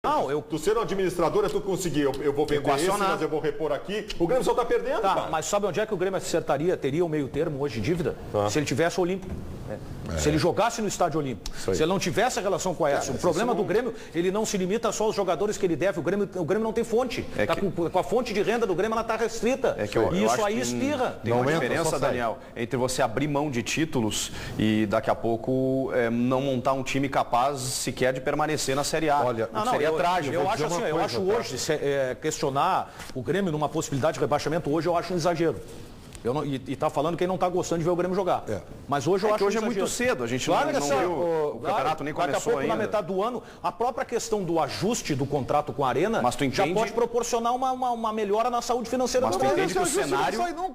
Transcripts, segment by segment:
Não, Tu ser um administrador é tu conseguir, eu vou vender esse, mas eu vou repor aqui. O Grêmio só está perdendo, cara. Mas sabe onde é que o Grêmio acertaria, teria o meio termo hoje de dívida? Se ele tivesse o Olímpico. Se ele jogasse no estádio Olímpico. Se ele não tivesse a relação com a ESO. O problema do Grêmio, ele não se limita só aos jogadores que ele deve. O Grêmio não tem fonte. Com a fonte de renda do Grêmio, ela está restrita. E isso aí espirra. Tem uma diferença, Daniel, entre você abrir mão de títulos e daqui a pouco não montar um time capaz sequer de permanecer na Série A. Olha, seria trágico. Eu acho hoje, questionar o Grêmio numa possibilidade de rebaixamento, hoje eu acho um exagero. E está falando quem não está gostando de ver o Grêmio jogar. Mas hoje eu acho que hoje é muito cedo, a gente não viu o campeonato nem começou daqui a pouco, ainda. na metade do ano, a própria questão do ajuste do contrato com a Arena já pode proporcionar uma melhora na saúde financeira do Grêmio. Mas tu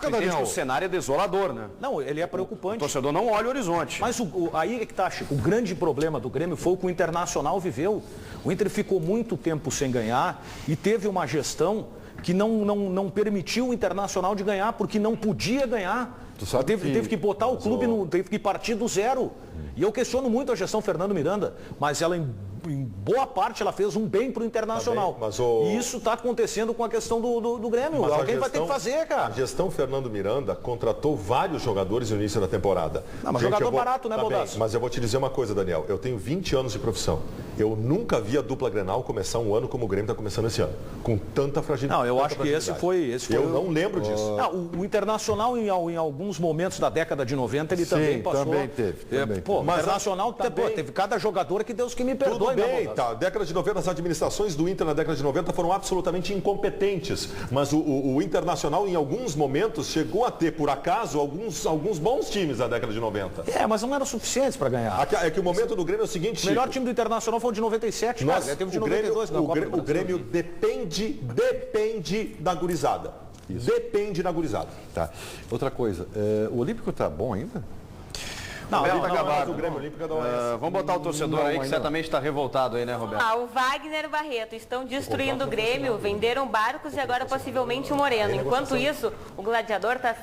entende que o cenário é desolador, né? Não, ele é preocupante. O torcedor não olha o horizonte. Mas aí é que tá, Chico, o grande problema do Grêmio foi o que o Internacional viveu. O Inter ficou muito tempo sem ganhar e teve uma gestão que não permitiu o Internacional de ganhar, porque não podia ganhar. Teve que botar o clube, teve que partir do zero. E eu questiono muito a gestão Fernando Miranda, mas ela em boa parte ela fez um bem para o Internacional. E isso está acontecendo com a questão do Grêmio. Alguém vai ter que fazer, cara. A gestão Fernando Miranda contratou vários jogadores no início da temporada. Mas jogador barato, né, Baldasso? Mas eu vou te dizer uma coisa, Daniel. Eu tenho 20 anos de profissão. Eu nunca vi a dupla Grenal começar um ano como o Grêmio está começando esse ano. Com tanta fragilidade. Não, eu acho que esse foi eu não lembro disso. O Internacional, em alguns momentos da década de 90, ele também passou. Também teve. O Internacional teve cada jogador que Deus que me perdoe. Tudo bem, tá. Década de 90, as administrações do Inter na década de 90 foram absolutamente incompetentes. Mas o Internacional, em alguns momentos, chegou a ter, por acaso, alguns bons times na década de 90. Mas não eram suficientes para ganhar. É que o momento do Grêmio é o seguinte, o melhor time do Internacional foi o de 97, teve de 92. O Grêmio depende da gurizada. Isso. Depende da gurizada. Tá. Outra coisa, o Olímpico tá bom ainda? Não, tá acabado. O Grêmio Olímpico vamos botar o torcedor aí que certamente está revoltado aí, né, Roberto? O Wagner e o Barreto estão destruindo o Grêmio, venderam barcos e agora possivelmente o Moreno. Enquanto isso, o Gladiador tá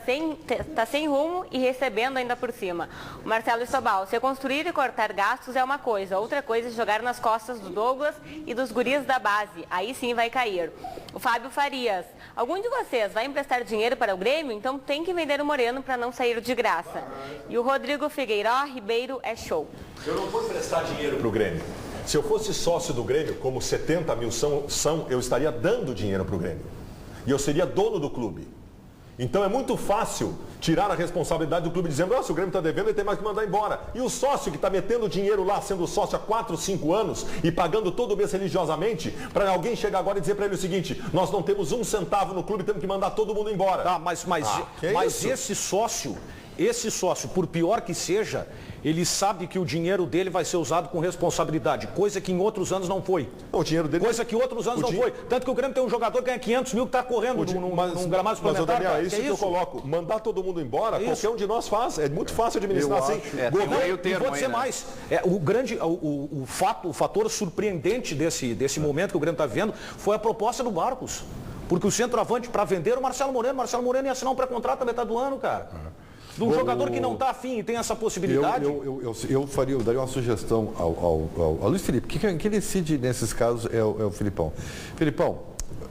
sem rumo e recebendo ainda por cima. O Marcelo Estobal, se construir e cortar gastos é uma coisa, outra coisa é jogar nas costas do Douglas e dos guris da base. Aí sim vai cair. O Fábio Farias, algum de vocês vai emprestar dinheiro para o Grêmio? Então tem que vender o Moreno para não sair de graça. E o Rodrigo Figueiredo, Ribeiro é show. Eu não vou emprestar dinheiro para o Grêmio. Se eu fosse sócio do Grêmio, como 70 mil são, eu estaria dando dinheiro para o Grêmio. E eu seria dono do clube. Então é muito fácil tirar a responsabilidade do clube dizendo, se o Grêmio está devendo, ele tem mais que mandar embora. E o sócio que está metendo dinheiro lá, sendo sócio há 4, 5 anos e pagando todo mês religiosamente, para alguém chegar agora e dizer para ele o seguinte, nós não temos um centavo no clube, temos que mandar todo mundo embora. Mas esse sócio, por pior que seja, ele sabe que o dinheiro dele vai ser usado com responsabilidade, coisa que em outros anos não foi. O dinheiro dele... Coisa que outros anos não foi. Tanto que o Grêmio tem um jogador que ganha 500 mil que está correndo num gramado suplementar. Mas, Daniel, é isso que eu coloco. Mandar todo mundo embora, qualquer um de nós faz. É muito fácil administrar assim. Vou dizer mais. O fator surpreendente desse momento que o Grêmio está vivendo foi a proposta do Barcos. Porque o centroavante, para vender o Marcelo Moreno ia assinar um pré-contrato na metade do ano, cara. De um jogador que não está afim e tem essa possibilidade. Eu daria uma sugestão ao Luiz Felipe. Quem decide nesses casos é o Filipão. Filipão,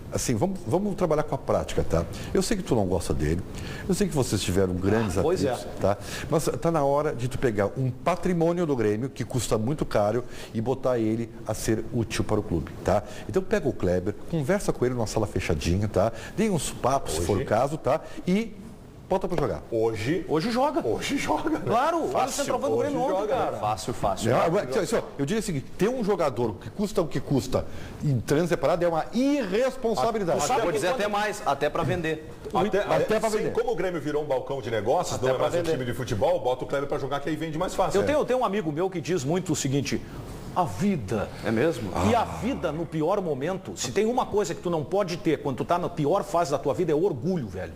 assim, vamos trabalhar com a prática, tá? Eu sei que tu não gosta dele, eu sei que vocês tiveram grandes atritos, tá? Mas tá na hora de tu pegar um patrimônio do Grêmio, que custa muito caro, e botar ele a ser útil para o clube, tá? Então pega o Kleber, conversa com ele numa sala fechadinha, tá? Dê uns papos, se for o caso, tá? E bota pra jogar. Hoje joga. Claro, olha o centroavante do Grêmio ontem, cara. Fácil. Eu diria o seguinte, ter um jogador que custa o que custa em trânsito separado é uma irresponsabilidade. Vou dizer até mais, até para vender. Até para vender. Como o Grêmio virou um balcão de negócios, não é mais um time de futebol, bota o Kleber para jogar que aí vende mais fácil. Eu tenho um amigo meu que diz muito o seguinte... A vida. É mesmo? E a vida, no pior momento, se tem uma coisa que tu não pode ter quando tu tá na pior fase da tua vida, é orgulho, velho.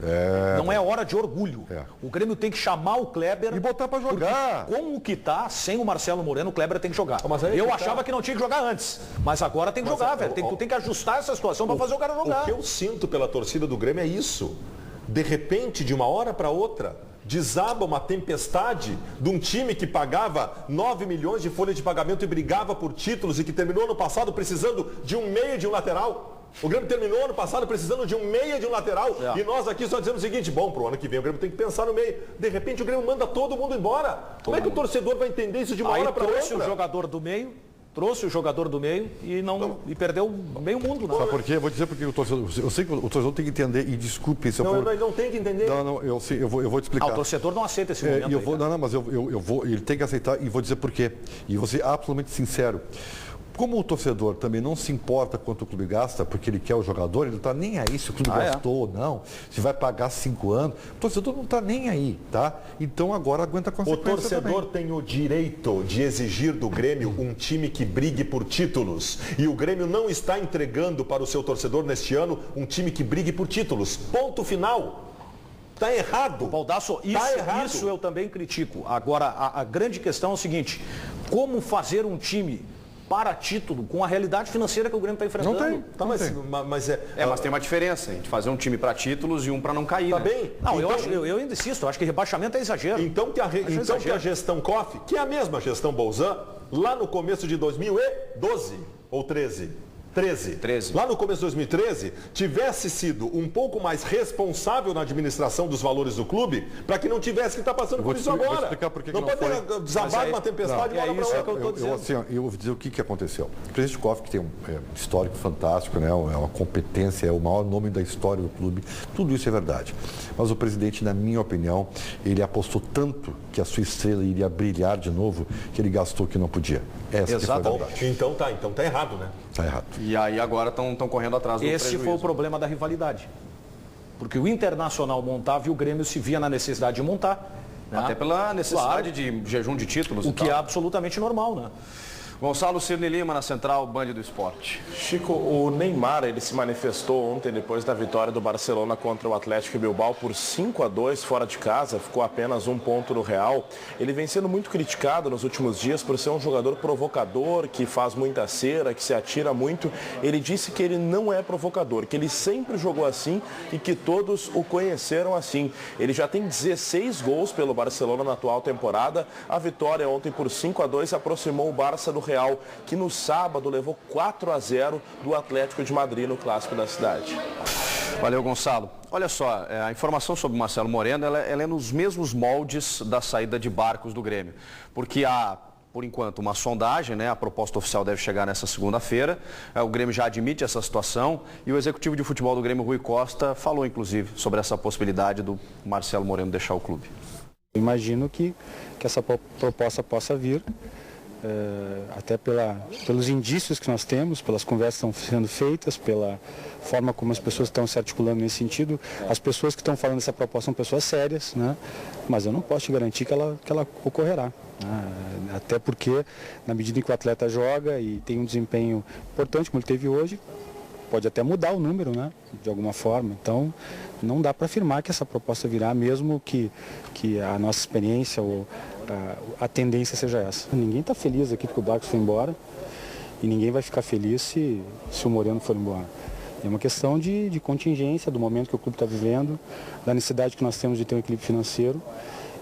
Não é hora de orgulho. O Grêmio tem que chamar o Kleber... E botar pra jogar. Como que tá, sem o Marcelo Moreno, o Kleber tem que jogar. Eu achava que não tinha que jogar antes. Mas agora tem que jogar, velho. Tu tem que ajustar essa situação para fazer o cara jogar. O que eu sinto pela torcida do Grêmio é isso. De repente, de uma hora para outra, desaba uma tempestade de um time que pagava 9 milhões de folha de pagamento e brigava por títulos e que terminou ano passado precisando de um meia e de um lateral. O Grêmio terminou ano passado precisando de um meia e de um lateral. E nós aqui só dizemos o seguinte, bom, pro ano que vem o Grêmio tem que pensar no meio. De repente o Grêmio manda todo mundo embora. Como é que o torcedor vai entender isso de uma hora para outra? Trouxe o jogador do meio e perdeu meio mundo. Não. Sabe por quê? Eu vou dizer porque o torcedor, eu sei que o torcedor tem que entender, e desculpe se eu for... Ele não tem que entender. Não, eu vou te explicar. O torcedor não aceita esse momento. Mas eu vou, ele tem que aceitar e vou dizer por quê. E vou ser absolutamente sincero. Como o torcedor também não se importa quanto o clube gasta, porque ele quer o jogador, ele não está nem aí se o clube gastou ou não, se vai pagar 5 anos. O torcedor não está nem aí, tá? Então agora aguenta a consequência. O torcedor tem o direito de exigir do Grêmio um time que brigue por títulos. E o Grêmio não está entregando para o seu torcedor neste ano um time que brigue por títulos. Ponto final. Está errado. Baldasso, isso eu também critico. Agora, a grande questão é o seguinte: como fazer um time para título com a realidade financeira que o Grêmio está enfrentando? Não tem. Mas tem uma diferença entre fazer um time para títulos e um para não cair. Tá né? bem? Não, eu ainda insisto, eu acho que rebaixamento é exagero. Então que a gestão Koff, que é a mesma gestão Bolzan, lá no começo de 2012 ou 13. Lá no começo de 2013, tivesse sido um pouco mais responsável na administração dos valores do clube, para que não tivesse que estar passando por isso agora. Vou explicar por que não pode desabar uma tempestade de uma hora para outra. Que eu estou dizendo. Eu vou dizer o que aconteceu. O presidente Koff, que tem um histórico fantástico, né? É uma competência, é o maior nome da história do clube, tudo isso é verdade. Mas o presidente, na minha opinião, ele apostou tanto que a sua estrela iria brilhar de novo, que ele gastou o que não podia. Exatamente. Então tá errado, né? Está errado. E aí agora estão correndo atrás do prejuízo. Esse foi o problema da rivalidade. Porque o Internacional montava e o Grêmio se via na necessidade de montar. Né? Até pela necessidade de jejum de títulos. O que é absolutamente normal, né? Gonçalo Cirne Lima na Central Band do Esporte. Chico, o Neymar, ele se manifestou ontem depois da vitória do Barcelona contra o Atlético Bilbao por 5-2 fora de casa, ficou apenas 1 ponto no Real. Ele vem sendo muito criticado nos últimos dias por ser um jogador provocador, que faz muita cera, que se atira muito. Ele disse que ele não é provocador, que ele sempre jogou assim e que todos o conheceram assim. Ele já tem 16 gols pelo Barcelona na atual temporada. A vitória ontem por 5-2 aproximou o Barça do Real, que no sábado levou 4-0 do Atlético de Madrid no Clássico da cidade. Valeu, Gonçalo. Olha só, a informação sobre o Marcelo Moreno, ela é nos mesmos moldes da saída de Barcos do Grêmio. Porque há, por enquanto, uma sondagem, né? A proposta oficial deve chegar nessa segunda-feira. O Grêmio já admite essa situação e o executivo de futebol do Grêmio, Rui Costa, falou, inclusive, sobre essa possibilidade do Marcelo Moreno deixar o clube. Imagino que essa proposta possa vir. Até pelos indícios que nós temos, pelas conversas que estão sendo feitas, pela forma como as pessoas estão se articulando nesse sentido. As pessoas que estão falando dessa proposta são pessoas sérias, né? Mas eu não posso te garantir que ela ocorrerá. Né? Até porque, na medida em que o atleta joga e tem um desempenho importante, como ele teve hoje, pode até mudar o número, né? De alguma forma. Então, não dá para afirmar que essa proposta virá, mesmo que a nossa experiência ou a tendência seja essa. Ninguém está feliz aqui porque o Barcos foi embora e ninguém vai ficar feliz se o Moreno for embora. É uma questão de contingência, do momento que o clube está vivendo, da necessidade que nós temos de ter um equilíbrio financeiro.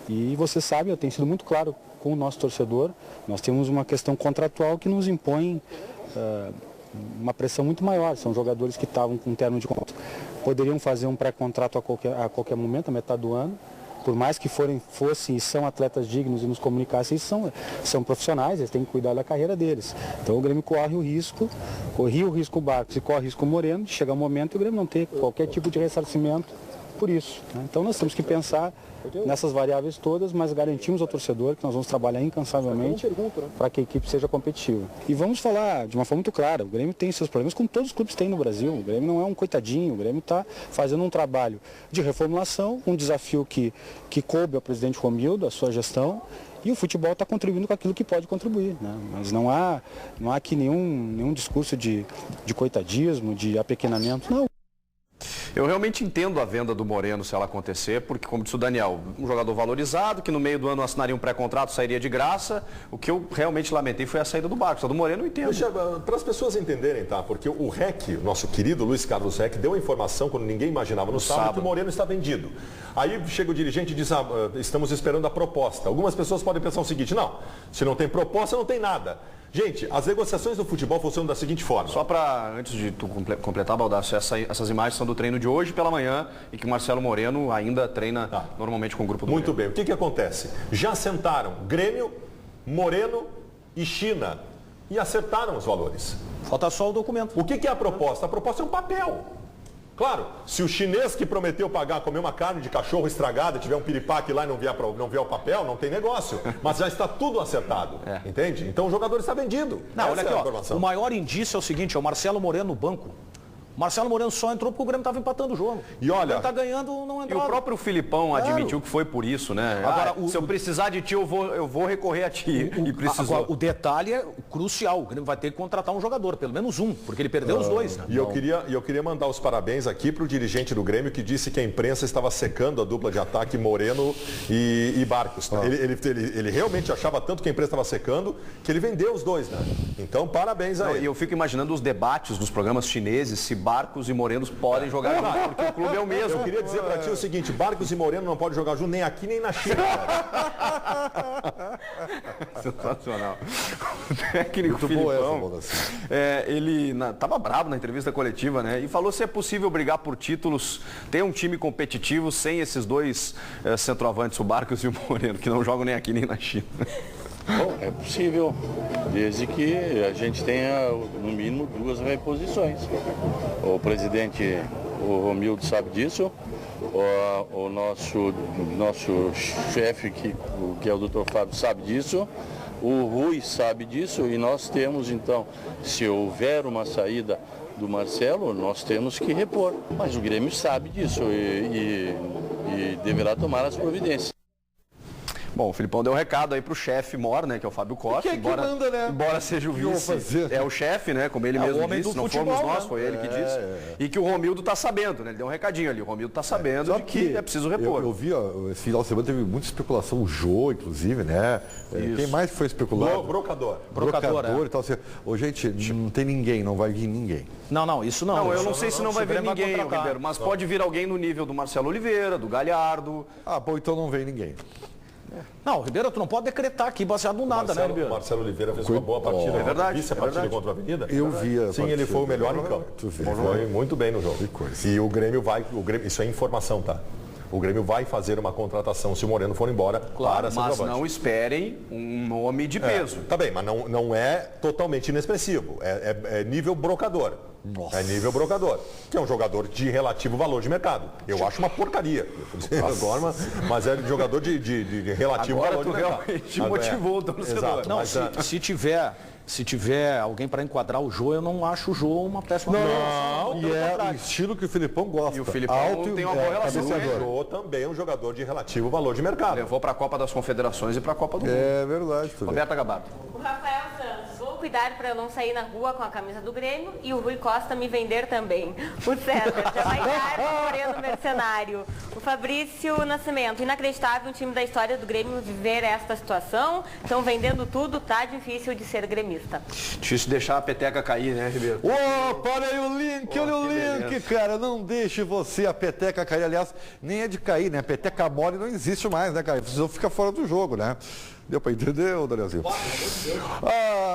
E você sabe, eu tenho sido muito claro com o nosso torcedor, nós temos uma questão contratual que nos impõe uma pressão muito maior. São jogadores que estavam com um termo de contrato. Poderiam fazer um pré-contrato a qualquer momento, a metade do ano. Por mais que fossem e são atletas dignos e nos comunicassem, são profissionais, eles têm que cuidar da carreira deles. Então o Grêmio corria o risco o Barcos e corre o risco o Moreno, de chegar um momento e o Grêmio não ter qualquer tipo de ressarcimento por isso. Né? Então nós temos que pensar nessas variáveis todas, mas garantimos ao torcedor que nós vamos trabalhar incansavelmente para que a equipe seja competitiva. E vamos falar de uma forma muito clara, o Grêmio tem seus problemas, como todos os clubes têm no Brasil. O Grêmio não é um coitadinho, o Grêmio está fazendo um trabalho de reformulação, um desafio que coube ao presidente Romildo, a sua gestão, e o futebol está contribuindo com aquilo que pode contribuir. Né? Mas não há aqui nenhum discurso de coitadismo, de apequenamento, não. Eu realmente entendo a venda do Moreno se ela acontecer, porque, como disse o Daniel, um jogador valorizado, que no meio do ano assinaria um pré-contrato, sairia de graça. O que eu realmente lamentei foi a saída do Barcos. A do Moreno eu entendo. Para as pessoas entenderem, tá? Porque o REC, o nosso querido Luiz Carlos REC, deu a informação quando ninguém imaginava no sábado que o Moreno está vendido. Aí chega o dirigente e diz, estamos esperando a proposta. Algumas pessoas podem pensar o seguinte, não, se não tem proposta, não tem nada. Gente, as negociações do futebol funcionam da seguinte forma. Só para, antes de tu completar, Baldasso, essas imagens são do treino de hoje pela manhã e que o Marcelo Moreno ainda treina normalmente com o grupo do Muito Grêmio. bem, o que acontece? Já sentaram Grêmio, Moreno e China e acertaram os valores. Falta só o documento. O que é a proposta? A proposta é um papel. Claro, se o chinês que prometeu pagar, comer uma carne de cachorro estragada, tiver um piripaque lá e não vier o papel, não tem negócio. Mas já está tudo acertado, entende? Então o jogador está vendido. Não, olha aqui, o maior indício é o seguinte, é o Marcelo Moreno no banco. O Marcelo Moreno só entrou porque o Grêmio estava empatando o jogo. E olha, o Grêmio está ganhando, não entrou. E o próprio Filipão admitiu que foi por isso, né? Agora, se eu precisar de ti, eu vou recorrer a ti. E precisou. Agora, o detalhe é crucial. O Grêmio vai ter que contratar um jogador, pelo menos um, porque ele perdeu os dois. Né? E eu queria mandar os parabéns aqui para o dirigente do Grêmio que disse que a imprensa estava secando a dupla de ataque Moreno e Barcos. Ele realmente achava tanto que a imprensa estava secando que ele vendeu os dois, né? Então, parabéns a ele. E eu fico imaginando os debates dos programas chineses, se Barcos e Morenos podem jogar junto, porque o clube é o mesmo. Eu queria dizer para ti o seguinte, Barcos e Moreno não podem jogar junto nem aqui nem na China. Sensacional. O técnico Filipão, ele estava bravo na entrevista coletiva, né? E falou se é possível brigar por títulos, ter um time competitivo sem esses dois centroavantes, o Barcos e o Moreno, que não jogam nem aqui nem na China. Bom, é possível, desde que a gente tenha, no mínimo, 2 reposições. O presidente, o Romildo, sabe disso, o nosso chefe, que é o Dr. Fábio, sabe disso, o Rui sabe disso, e nós temos, então, se houver uma saída do Marcelo, nós temos que repor. Mas o Grêmio sabe disso e deverá tomar as providências. Bom, o Filipão deu um recado aí pro chefe mor, né, que é o Fábio Costa, embora seja o vice, é o chefe, né, como ele mesmo disse, não fomos nós, foi ele que disse, e que o Romildo tá sabendo, né, ele deu um recadinho ali, o Romildo tá sabendo de que é preciso repor. Eu vi, esse final de semana teve muita especulação, o Jô, inclusive, né, quem mais foi especulado? Brocador e tal, assim, gente, não tem ninguém, não vai vir ninguém. Não, isso não. Não, eu não sei se não vai vir ninguém, Ribeiro, mas pode vir alguém no nível do Marcelo Oliveira, do Galhardo. Bom, então não vem ninguém. Não, Ribeiro, tu não pode decretar aqui baseado no nada, né, Ribeiro? O Marcelo Oliveira fez uma boa partida. É verdade. Vice a partida contra a Avenida? Eu vi. Sim, ele foi o melhor em campo. Foi muito bem no jogo. E o Grêmio isso é informação, tá? O Grêmio vai fazer uma contratação se o Moreno for embora para mas não esperem um nome de peso. Tá bem, mas não é totalmente inexpressivo. É nível brocador. Nossa. É nível brocador, que é um jogador de relativo valor de mercado. Eu acho uma porcaria. Agora, mas é jogador de relativo valor de mercado. Realmente motivou o torcedor. Exato, Não, mas, se tiver alguém para enquadrar o Jô, eu não acho o Jô uma péssima Não, e é o estilo que o Filipão gosta. E o Filipão tem uma boa relação com ele. O Jô também é um jogador de relativo valor de mercado. Levou para a Copa das Confederações e para a Copa do Mundo. É verdade. Roberta Gabardo. O Rafael Santos, vou cuidar para eu não sair na rua com a camisa do Grêmio e o Rui Costa me vender também. O César, jamais tarde, Moreno mercenário. O Fabrício Nascimento, inacreditável um time da história do Grêmio viver esta situação. Estão vendendo tudo, tá difícil de ser gremista. Difícil deixar a peteca cair, né, Ribeiro? Olha aí o link, olha o link, cara. Não deixe você a peteca cair. Aliás, nem é de cair, né? A peteca mole não existe mais, né, cara? Precisou ficar fora do jogo, né? Deu pra entender, Danielzinho?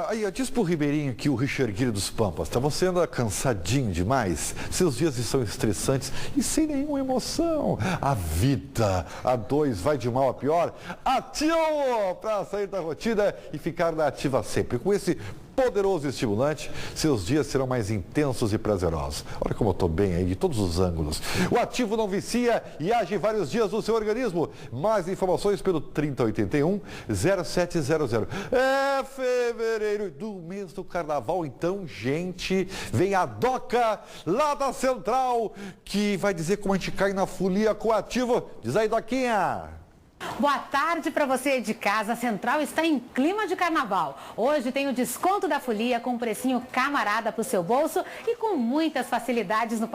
Aí, diz pro Ribeirinho que o Richard dos Pampas, tá você anda cansadinho demais, seus dias estão estressantes e sem nenhuma emoção. A vida, a 2 vai de mal a pior. Ativo pra sair da rotina e ficar na ativa sempre. Com esse poderoso estimulante, seus dias serão mais intensos e prazerosos. Olha como eu estou bem aí, de todos os ângulos. O ativo não vicia e age vários dias no seu organismo. Mais informações pelo 3081-0700. É fevereiro do mês do carnaval, então, gente, vem a Doca lá da Central, que vai dizer como a gente cai na folia com o ativo. Diz aí, Doquinha. Boa tarde para você de casa. A Central está em clima de carnaval. Hoje tem o desconto da folia com um precinho camarada para o seu bolso e com muitas facilidades no pagamento.